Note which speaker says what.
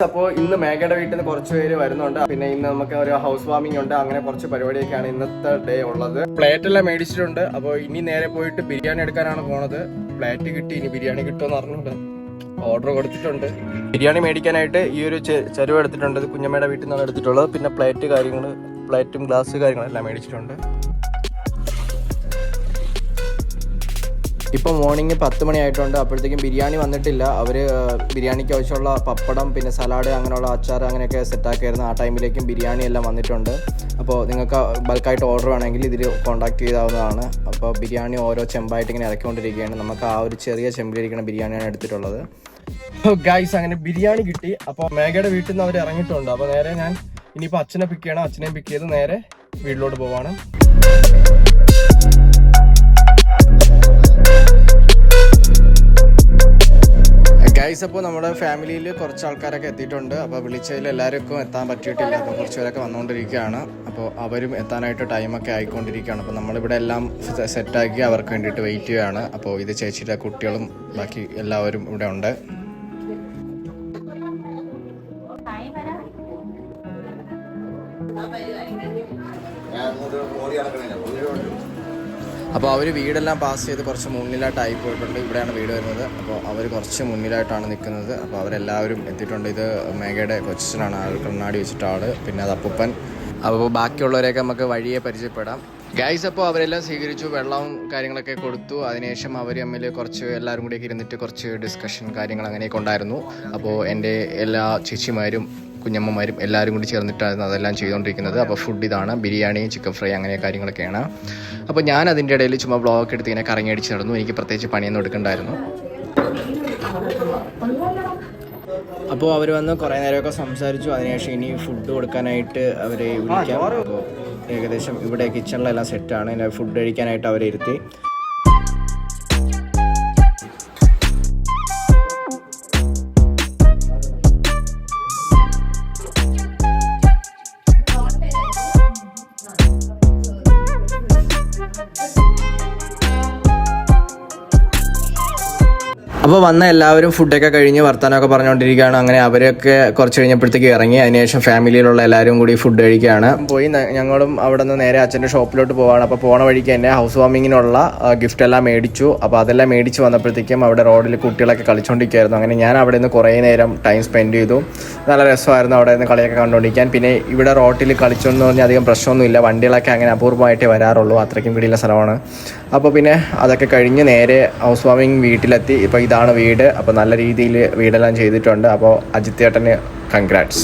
Speaker 1: അപ്പോൾ ഇന്ന് മേഘയുടെ വീട്ടിൽ നിന്ന് കുറച്ച് പേര് വരുന്നുണ്ട്. പിന്നെ ഇന്ന് നമുക്ക് ഒരു ഹൗസ് വാമിംഗ് ഉണ്ട്. അങ്ങനെ കുറച്ച് പരിപാടിയൊക്കെയാണ് ഇന്നത്തെ ഡേ ഉള്ളത്. പ്ലേറ്റ് എല്ലാം മേടിച്ചിട്ടുണ്ട്. അപ്പോൾ ഇനി നേരെ പോയിട്ട് ബിരിയാണി എടുക്കാനാണ് പോണത്. പ്ലേറ്റ് കിട്ടി, ഇനി ബിരിയാണി കിട്ടുമെന്ന് അറിഞ്ഞുണ്ട്. ഓർഡർ കൊടുത്തിട്ടുണ്ട്. ബിരിയാണി മേടിക്കാനായിട്ട് ഈ ഒരു ചരുവ് എടുത്തിട്ടുണ്ട്. കുഞ്ഞമ്മയുടെ വീട്ടിൽ നിന്നാണ് എടുത്തിട്ടുള്ളത്. പിന്നെ പ്ലേറ്റും ഗ്ലാസ് കാര്യങ്ങളെല്ലാം മേടിച്ചിട്ടുണ്ട്. ഇപ്പോൾ മോർണിംഗ് 10 മണിയായിട്ടുണ്ട്. അപ്പോഴത്തേക്കും ബിരിയാണി വന്നിട്ടില്ല. അവർ ബിരിയാണിക്ക് ആവശ്യമുള്ള പപ്പടം പിന്നെ സലാഡ് അങ്ങനെയുള്ള അച്ചാർ അങ്ങനെയൊക്കെ സെറ്റാക്കിയായിരുന്നു. ആ ടൈമിലേക്കും ബിരിയാണി എല്ലാം വന്നിട്ടുണ്ട്. അപ്പോൾ നിങ്ങൾക്ക് ബൾക്കായിട്ട് ഓർഡർ വേണമെങ്കിൽ ഇതിൽ കോൺടാക്ട് ചെയ്താവുന്നതാണ്. അപ്പോൾ ബിരിയാണി ഓരോ ചെമ്പായിട്ട് ഇങ്ങനെ ഇറക്കിക്കൊണ്ടിരിക്കുകയാണ്. നമുക്ക് ആ ഒരു ചെറിയ ചെമ്പിലിരിക്കുന്ന ബിരിയാണിയാണ് എടുത്തിട്ടുള്ളത്. ഗൈസ്, അങ്ങനെ ബിരിയാണി കിട്ടി. അപ്പോൾ മേഘയുടെ വീട്ടിൽ നിന്ന് അവർ ഇറങ്ങിയിട്ടുണ്ട്. അപ്പോൾ നേരെ ഞാൻ ഇനിയിപ്പോൾ അച്ഛനെ പിക്ക് ചെയ്യണം. അച്ഛനെയും പിക്ക് ചെയ്ത് നേരെ വീട്ടിലോട്ട് പോവാണ്. ഗൈസ്, അപ്പോൾ നമ്മുടെ ഫാമിലിയിൽ കുറച്ച് ആൾക്കാരൊക്കെ എത്തിയിട്ടുണ്ട്. അപ്പോൾ വിളിച്ചതിൽ എല്ലാവർക്കും എത്താൻ പറ്റിയിട്ടില്ല. അപ്പോൾ കുറച്ച് പേരൊക്കെ വന്നുകൊണ്ടിരിക്കുകയാണ്. അപ്പോൾ അവരും എത്താനായിട്ട് ടൈമൊക്കെ ആയിക്കൊണ്ടിരിക്കുകയാണ്. അപ്പോൾ നമ്മളിവിടെ എല്ലാം സെറ്റാക്കി അവർക്ക് വേണ്ടിയിട്ട് വെയിറ്റ് ചെയ്യുകയാണ്. അപ്പോൾ ഇത് ചേച്ചിയുടെ കുട്ടികളും ബാക്കി എല്ലാവരും ഇവിടെ ഉണ്ട്. അപ്പോൾ അവർ വീടെല്ലാം പാസ് ചെയ്ത് കുറച്ച് മുന്നിലായിട്ടായി പോയിട്ടുണ്ട്. ഇവിടെയാണ് വീട് വരുന്നത്. അപ്പോൾ അവർ കുറച്ച് മുന്നിലായിട്ടാണ് നിൽക്കുന്നത്. അപ്പോൾ അവരെല്ലാവരും എത്തിയിട്ടുണ്ട്. ഇത് മേഘയുടെ കൊച്ചനാണ്, ആൾ കണ്ണാടി വെച്ചിട്ട് ആൾ, പിന്നെ അത് അപ്പൂപ്പൻ. അപ്പോൾ ബാക്കിയുള്ളവരെയൊക്കെ നമുക്ക് വഴിയെ പരിചയപ്പെടാം. ഗൈസ്, അപ്പോൾ അവരെല്ലാം സ്വീകരിച്ചു, വെള്ളവും കാര്യങ്ങളൊക്കെ കൊടുത്തു. അതിനുശേഷം അവർ തമ്മിൽ കുറച്ച് എല്ലാവരും കൂടിയൊക്കെ ഇരുന്നിട്ട് കുറച്ച് ഡിസ്കഷൻ കാര്യങ്ങൾ അങ്ങനെയൊക്കെ ഉണ്ടായിരുന്നു. അപ്പോൾ എൻ്റെ എല്ലാ ചേച്ചിമാരും കുഞ്ഞമ്മമാരും എല്ലാവരും കൂടി ചേർന്നിട്ടായിരുന്നു അതെല്ലാം ചെയ്തുകൊണ്ടിരിക്കുന്നത്. അപ്പോൾ ഫുഡ് ഇതാണ്, ബിരിയാണി, ചിക്കൻ ഫ്രൈ അങ്ങനെ കാര്യങ്ങളൊക്കെയാണ്. അപ്പോൾ ഞാൻ അതിൻ്റെ ഇടയിൽ ചുമ്മാ ബ്ലോഗൊക്കെ എടുത്ത് ഇങ്ങനെ കറങ്ങി അടിച്ച് നടന്നു. എനിക്ക് പ്രത്യേകിച്ച് പണിയൊന്നും എടുക്കണ്ടായിരുന്നു. അപ്പോൾ അവർ വന്ന് കുറേ നേരമൊക്കെ സംസാരിച്ചു. അതിനുശേഷം ഇനി ഫുഡ് കൊടുക്കാനായിട്ട് അവരെ വിളിക്കാം. അപ്പോൾ ഏകദേശം ഇവിടെ കിച്ചണിലെല്ലാം സെറ്റാണ്. പിന്നെ ഫുഡ് കഴിക്കാനായിട്ട് അവരെ ഇരുത്തി. അപ്പോൾ വന്ന എല്ലാവരും ഫുഡൊക്കെ കഴിഞ്ഞ് വർത്താനമൊക്കെ പറഞ്ഞുകൊണ്ടിരിക്കുകയാണ്. അങ്ങനെ അവരൊക്കെ കുറച്ച് കഴിഞ്ഞപ്പോഴത്തേക്ക് ഇറങ്ങി. അതിനുശേഷം ഫാമിലിയിലുള്ള എല്ലാവരും കൂടി ഫുഡ് കഴിക്കുകയാണ്. പോയി ഞങ്ങളും അവിടെ നിന്ന് നേരെ അച്ഛൻ്റെ ഷോപ്പിലോട്ട് പോവാണ്. അപ്പോൾ പോണ വഴിക്ക് തന്നെ ഹൗസ് വാമിങ്ങിനുള്ള ഗിഫ്റ്റ് എല്ലാം മേടിച്ചു. അപ്പോൾ അതെല്ലാം മേടിച്ച് വന്നപ്പോഴത്തേക്കും അവിടെ റോഡിൽ കുട്ടികളൊക്കെ കളിച്ചുകൊണ്ടിരിക്കുകയായിരുന്നു. അങ്ങനെ ഞാൻ അവിടെ നിന്ന് കുറേ നേരം ടൈം സ്പെൻഡ് ചെയ്തു. നല്ല രസമായിരുന്നു അവിടെ നിന്ന് കളിയൊക്കെ കണ്ടുകൊണ്ടിരിക്കാൻ. പിന്നെ ഇവിടെ റോട്ടിൽ കളിച്ചെന്ന് പറഞ്ഞാൽ അധികം പ്രശ്നമൊന്നുമില്ല. വണ്ടികളൊക്കെ അങ്ങനെ അപൂർവമായിട്ടേ വരാറുള്ളൂ. അത്രയ്ക്കും പിടിയുള്ള സ്ഥലമാണ്. അപ്പോൾ പിന്നെ അതൊക്കെ കഴിഞ്ഞ് നേരെ ഹൗസ് വാമിങ് വീട്ടിലെത്തി. ഇപ്പോൾ ഇതാണ് വീട്. അപ്പോൾ നല്ല രീതിയിൽ വീടെല്ലാം ചെയ്തിട്ടുണ്ട്. അപ്പോൾ അജിത്ത് ചേട്ടന് കൺഗ്രാറ്റ്സ്.